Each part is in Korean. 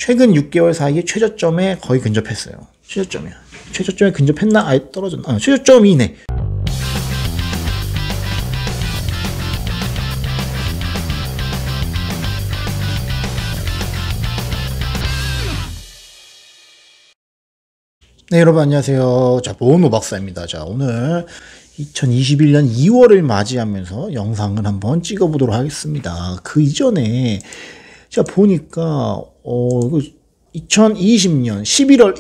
최근 6개월 사이에 최저점에 거의 근접했어요. 최저점이야. 최저점에 근접했나? 아예 떨어졌나? 최저점이네. 네, 여러분 안녕하세요. 자, 보노 박사입니다. 자, 오늘 2021년 2월을 맞이하면서 영상을 한번 찍어보도록 하겠습니다. 그 이전에 제가 보니까 2020년 11월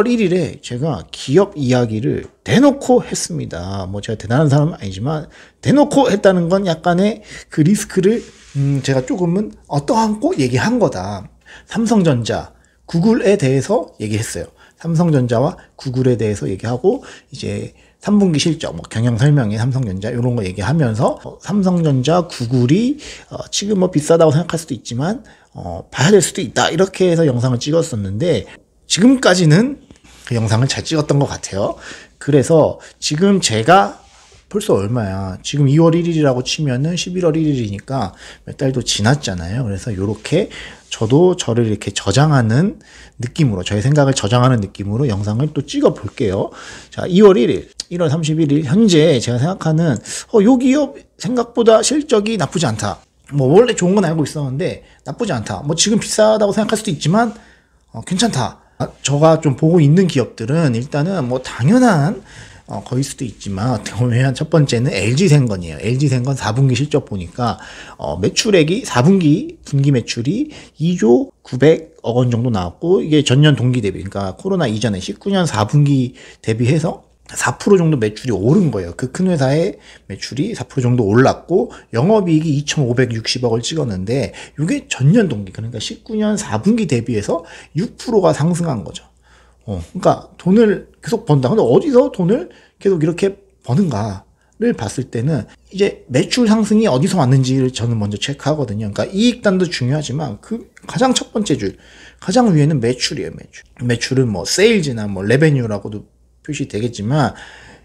1일에 제가 기업 이야기를 대놓고 했습니다. 뭐 제가 대단한 사람은 아니지만 대놓고 했다는 건 약간의 그 리스크를 제가 조금은 어떠한고 얘기한 거다. 삼성전자, 구글에 대해서 얘기했어요. 삼성전자와 구글에 대해서 얘기하고 이제 3분기 실적, 뭐 경영 설명에 삼성전자 이런 거 얘기하면서 삼성전자, 구글이 지금 뭐 비싸다고 생각할 수도 있지만 봐야 될 수도 있다 이렇게 해서 영상을 찍었었는데 지금까지는 그 영상을 잘 찍었던 것 같아요. 그래서 지금 제가 벌써 얼마야? 지금 2월 1일이라고 치면은 11월 1일이니까 몇 달도 지났잖아요. 그래서 요렇게 저도 저를 이렇게 저장하는 느낌으로, 저의 생각을 저장하는 느낌으로 영상을 또 찍어 볼게요. 자, 2월 1일, 1월 31일, 현재 제가 생각하는, 요 기업 생각보다 실적이 나쁘지 않다. 뭐, 원래 좋은 건 알고 있었는데, 나쁘지 않다. 뭐, 지금 비싸다고 생각할 수도 있지만, 괜찮다. 제가 좀 보고 있는 기업들은 일단은 뭐, 당연한, 거일 수도 있지만 어떻게 보면 첫 번째는 LG생건이에요. LG생건 4분기 실적 보니까 매출액이 4분기 분기 매출이 2조 900억 원 정도 나왔고 이게 전년 동기 대비 그러니까 코로나 이전에 19년 4분기 대비해서 4% 정도 매출이 오른 거예요. 그 큰 회사의 매출이 4% 정도 올랐고 영업이익이 2,560억을 찍었는데 이게 전년 동기 그러니까 19년 4분기 대비해서 6%가 상승한 거죠. 그러니까 돈을 계속 번다. 근데 어디서 돈을 계속 이렇게 버는가를 봤을 때는 이제 매출 상승이 어디서 왔는지를 저는 먼저 체크하거든요. 그러니까 이익단도 중요하지만 그 가장 첫 번째 줄, 가장 위에는 매출이에요, 매출. 매출은 뭐 세일즈나 뭐 레베뉴라고도 표시되겠지만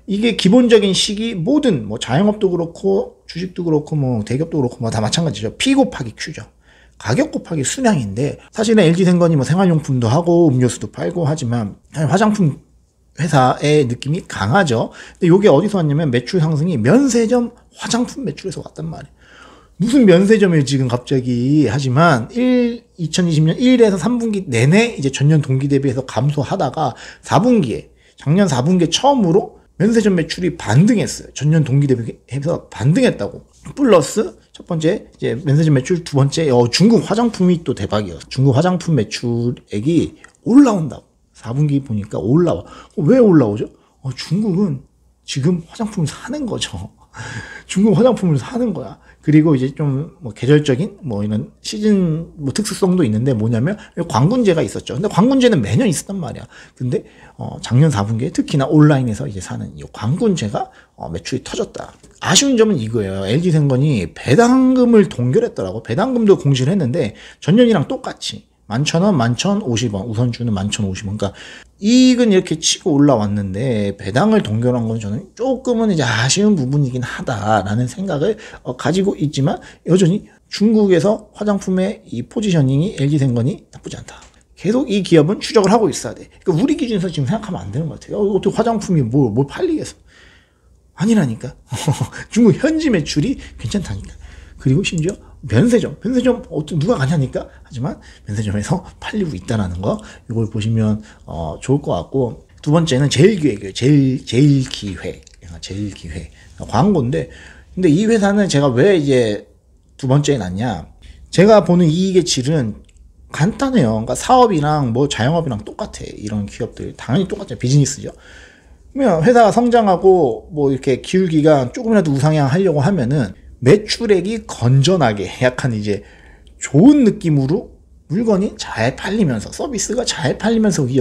이게 기본적인 식이 모든 뭐 자영업도 그렇고 주식도 그렇고 뭐 대기업도 그렇고 뭐 다 마찬가지죠. P 곱하기 Q죠. 가격 곱하기 수량인데 사실은 LG생건이 뭐 생활용품도 하고 음료수도 팔고 하지만 화장품 회사의 느낌이 강하죠. 근데 이게 어디서 왔냐면 매출 상승이 면세점 화장품 매출에서 왔단 말이에요. 무슨 면세점을 지금 갑자기 하지만 2020년 1에서 3분기 내내 이제 전년 동기 대비해서 감소하다가 4분기에 작년 4분기에 처음으로 면세점 매출이 반등했어요. 전년 동기 대비해서 반등했다고. 플러스 첫 번째 이제 면세점 매출, 두 번째 중국 화장품이 또 대박이에요. 중국 화장품 매출액이 올라온다고. 4분기 보니까 올라와. 왜 올라오죠? 중국은 지금 화장품을 사는 거죠. 중국 화장품을 사는 거야. 그리고 이제 좀 뭐 계절적인 뭐 이런 시즌 뭐 특수성도 있는데 뭐냐면 광군제가 있었죠. 근데 광군제는 매년 있었단 말이야. 근데 작년 4분기에 특히나 온라인에서 이제 사는 이 광군제가 매출이 터졌다. 아쉬운 점은 이거예요. LG생건이 배당금을 동결했더라고. 배당금도 공시를 했는데 전년이랑 똑같이 11,000원, 11,050원, 우선주는 11,050원. 그러니까 이익은 이렇게 치고 올라왔는데 배당을 동결한 건 저는 조금은 이제 아쉬운 부분이긴 하다라는 생각을 가지고 있지만 여전히 중국에서 화장품의 이 포지셔닝이 LG생건이 나쁘지 않다. 계속 이 기업은 추적을 하고 있어야 돼. 그러니까 우리 기준에서 지금 생각하면 안 되는 것 같아요. 어떻게 화장품이 뭘 팔리겠어? 아니라니까. 중국 현지 매출이 괜찮다니까. 그리고 심지어 면세점 누가 가냐니까 하지만 면세점에서 팔리고 있다라는 거 이걸 보시면 좋을 것 같고 두 번째는 제일기획이에요. 제일기획 광고인데 근데 이 회사는 제가 왜 이제 두 번째에 놨냐 제가 보는 이익의 질은 간단해요. 그러니까 사업이랑 뭐 자영업이랑 똑같아. 이런 기업들 당연히 똑같죠. 비즈니스죠. 그러면 회사가 성장하고 뭐 이렇게 기울기가 조금이라도 우상향 하려고 하면은 매출액이 건전하게 약간 이제 좋은 느낌으로 물건이 잘 팔리면서 서비스가 잘 팔리면서 위에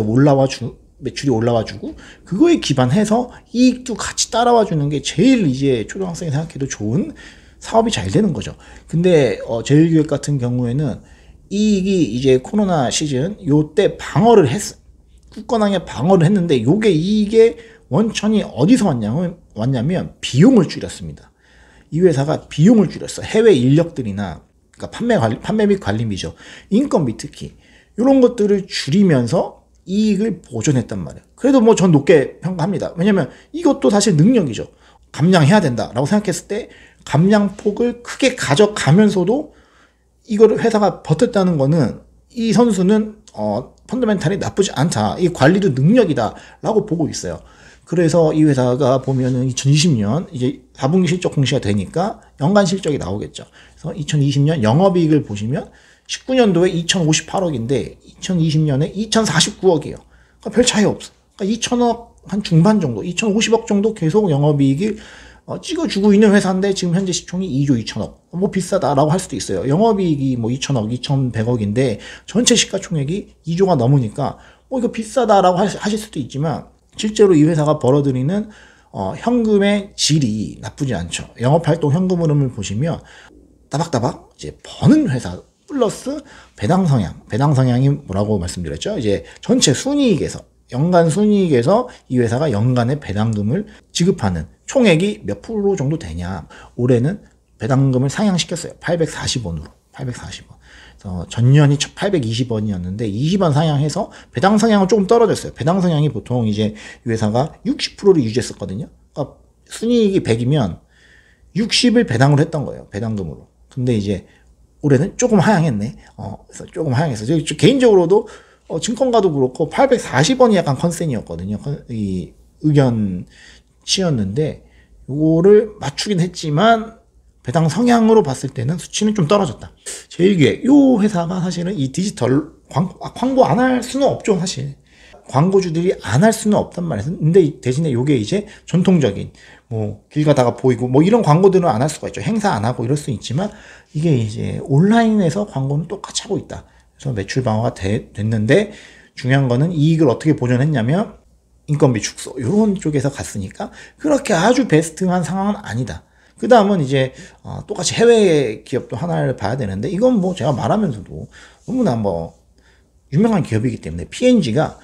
매출이 올라와주고 그거에 기반해서 이익도 같이 따라와 주는 게 제일 이제 초등학생이 생각해도 좋은 사업이 잘 되는 거죠. 근데 제일기획 같은 경우에는 이익이 이제 코로나 시즌 요때 방어를 했어. 굳건하게 방어를 했는데 요게 이익의 원천이 어디서 왔냐면 비용을 줄였습니다. 이 회사가 비용을 줄였어. 해외 인력들이나 그러니까 판매 및 관리비죠. 인건비 특히 이런 것들을 줄이면서 이익을 보존했단 말이에요. 그래도 뭐 전 높게 평가합니다. 왜냐면 이것도 사실 능력이죠. 감량해야 된다라고 생각했을 때 감량폭을 크게 가져가면서도 이거를 회사가 버텼다는 거는 이 선수는 펀더멘탈이 나쁘지 않다. 이 관리도 능력이다라고 보고 있어요. 그래서 이 회사가 보면은 2020년 이제 4분기 실적 공시가 되니까 연간 실적이 나오겠죠. 그래서 2020년 영업이익을 보시면 19년도에 2,058억인데 2020년에 2,049억이에요. 그러니까 별 차이 없어. 그러니까 2,000억 한 중반 정도, 2,050억 정도 계속 영업이익을 찍어주고 있는 회사인데 지금 현재 시총이 2조 2천억. 뭐 비싸다라고 할 수도 있어요. 영업이익이 뭐 2천억, 2,100억인데 전체 시가총액이 2조가 넘으니까 뭐 이거 비싸다라고 하실 수도 있지만 실제로 이 회사가 벌어들이는 현금의 질이 나쁘지 않죠. 영업활동 현금 흐름을 보시면 따박따박 이제 버는 회사 플러스 배당 성향이 뭐라고 말씀드렸죠? 이제 전체 순이익에서 연간 순이익에서 이 회사가 연간의 배당금을 지급하는 총액이 몇 프로 정도 되냐. 올해는 배당금을 상향시켰어요. 840원으로. 840원. 전년이 820원이었는데 20원 상향해서 배당 성향은 조금 떨어졌어요. 배당 성향이 보통 이제 이 회사가 60%를 유지했었거든요. 그러니까 순이익이 100이면 60을 배당을 했던 거예요. 배당금으로. 근데 이제 올해는 조금 하향했네. 그래서 조금 하향했어. 개인적으로도 증권가도 그렇고 840원이 약간 컨센이었거든요. 이 의견치였는데 요거를 맞추긴 했지만 배당 성향으로 봤을 때는 수치는 좀 떨어졌다. 제일기획 요 회사가 사실은 이 디지털 광고 안 할 수는 없죠. 사실 광고주들이 안 할 수는 없단 말이에요. 근데 대신에 요게 이제 전통적인 뭐 길 가다가 보이고 뭐 이런 광고들은 안 할 수가 있죠. 행사 안 하고 이럴 수 있지만 이게 이제 온라인에서 광고는 똑같이 하고 있다. 그래서 매출 방어가 됐는데 중요한 거는 이익을 어떻게 보존했냐면 인건비 축소 이런 쪽에서 갔으니까 그렇게 아주 베스트한 상황은 아니다. 그 다음은 이제 똑같이 해외 기업도 하나를 봐야 되는데 이건 뭐 제가 말하면서도 너무나 뭐 유명한 기업이기 때문에 P&G가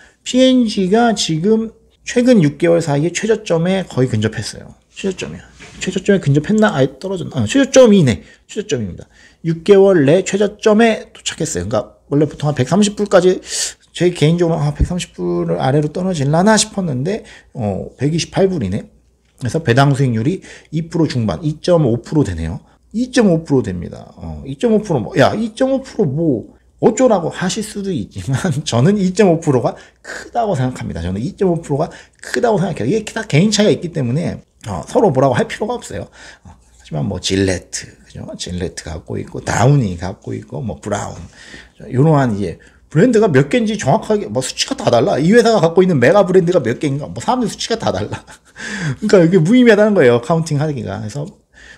지금 최근 6개월 사이에 최저점에 거의 근접했어요. 최저점에 근접했나? 아예 떨어졌나? 최저점이네. 최저점입니다. 6개월 내 최저점에 도착했어요. 그러니까 원래 보통 한 130불까지 제 개인적으로 130불을 아래로 떨어질라나 싶었는데 128불이네. 그래서 배당 수익률이 2% 중반, 2.5% 되네요. 2.5% 됩니다. 2.5% 뭐, 2.5% 뭐, 어쩌라고 하실 수도 있지만, 저는 2.5%가 크다고 생각합니다. 저는 2.5%가 크다고 생각해요. 이게 다 개인 차이가 있기 때문에, 서로 뭐라고 할 필요가 없어요. 하지만 뭐, 그죠? 질레트 갖고 있고, 다우니 갖고 있고, 뭐, 브라운. 요러한 이제, 브랜드가 몇 개인지 정확하게, 뭐 수치가 다 달라. 이 회사가 갖고 있는 메가 브랜드가 몇 개인가, 뭐 사람들 수치가 다 달라. 그러니까 이게 무의미하다는 거예요. 카운팅 하기가. 그래서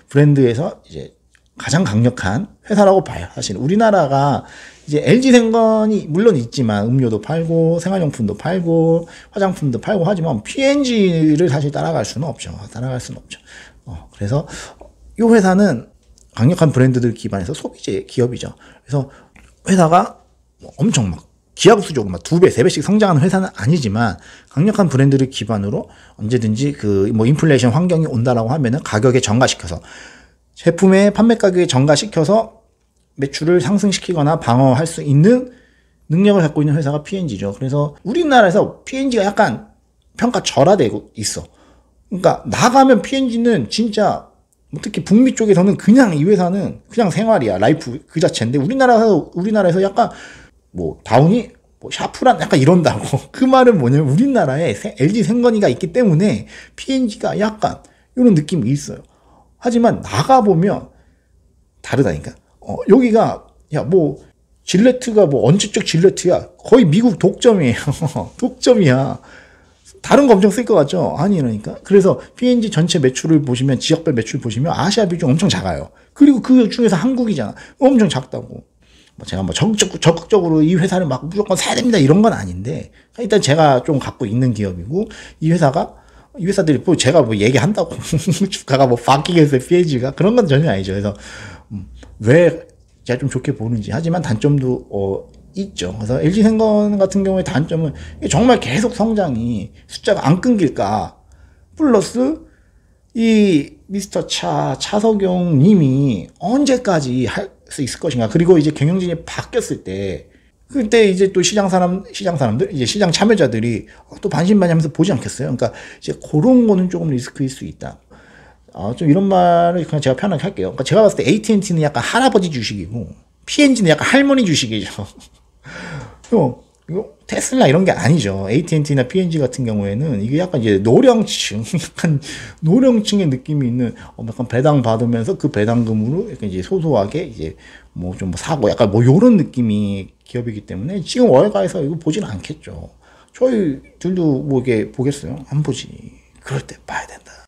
브랜드에서 이제 가장 강력한 회사라고 봐요. 사실 우리나라가 이제 LG생건이 물론 있지만 음료도 팔고 생활용품도 팔고 화장품도 팔고 하지만 P&G를 사실 따라갈 수는 없죠. 그래서 이 회사는 강력한 브랜드들 기반에서 소비재 기업이죠. 그래서 회사가 엄청 막 기하급수적으로 막 2배, 3배씩 성장하는 회사는 아니지만 강력한 브랜드를 기반으로 언제든지 그 뭐 인플레이션 환경이 온다라고 하면은 가격에 전가시켜서 제품의 판매 가격에 전가시켜서 매출을 상승시키거나 방어할 수 있는 능력을 갖고 있는 회사가 P&G죠. 그래서 우리나라에서 P&G가 약간 평가 절하되고 있어. 그러니까 나가면 P&G는 진짜 특히 북미 쪽에서는 그냥 이 회사는 그냥 생활이야. 라이프 그 자체인데 우리나라에서 약간 뭐 다운이 뭐 샤프란 약간 이런다고. 그 말은 뭐냐면 우리나라에 LG생건이가 있기 때문에 P&G가 약간 이런 느낌이 있어요. 하지만 나가보면 다르다니까. 여기가 뭐 질레트가 뭐 언제적 질레트야. 거의 미국 독점이에요. 독점이야. 다른 거 엄청 쓸 것 같죠? 아니라니까. 그래서 P&G 전체 매출을 보시면 지역별 매출 보시면 아시아 비중 엄청 작아요. 그리고 그 중에서 한국이잖아. 엄청 작다고. 제가 뭐 적극적으로 이 회사를 막 무조건 사야 됩니다 이런 건 아닌데 일단 제가 좀 갖고 있는 기업이고 이 회사들이 뭐 제가 뭐 얘기한다고 주가가 뭐 바뀌겠어요 P&G가 그런 건 전혀 아니죠. 그래서 왜 제가 좀 좋게 보는지 하지만 단점도 있죠. 그래서 LG생건 같은 경우에 단점은 정말 계속 성장이 숫자가 안 끊길까 플러스 이 미스터 차석용 님이 언제까지 수 있을 것인가. 그리고 이제 경영진이 바뀌었을 때 그때 이제 또 시장 사람들, 이제 시장 참여자들이 또 반신반의하면서 보지 않겠어요. 그러니까 이제 그런 거는 조금 리스크일 수 있다. 좀 이런 말을 그냥 제가 편하게 할게요. 그러니까 제가 봤을 때 AT&T는 약간 할아버지 주식이고 P&G는 약간 할머니 주식이죠. 이거 테슬라 이런 게 아니죠. AT&T나 P&G 같은 경우에는 이게 약간 이제 약간 노령층의 느낌이 있는 약간 배당 받으면서 그 배당금으로 약간 이제 소소하게 이제 뭐 좀 사고 약간 뭐 요런 느낌이 기업이기 때문에 지금 월가에서 이거 보지는 않겠죠. 저희 둘도 뭐 이게 보겠어요? 안 보지. 그럴 때 봐야 된다.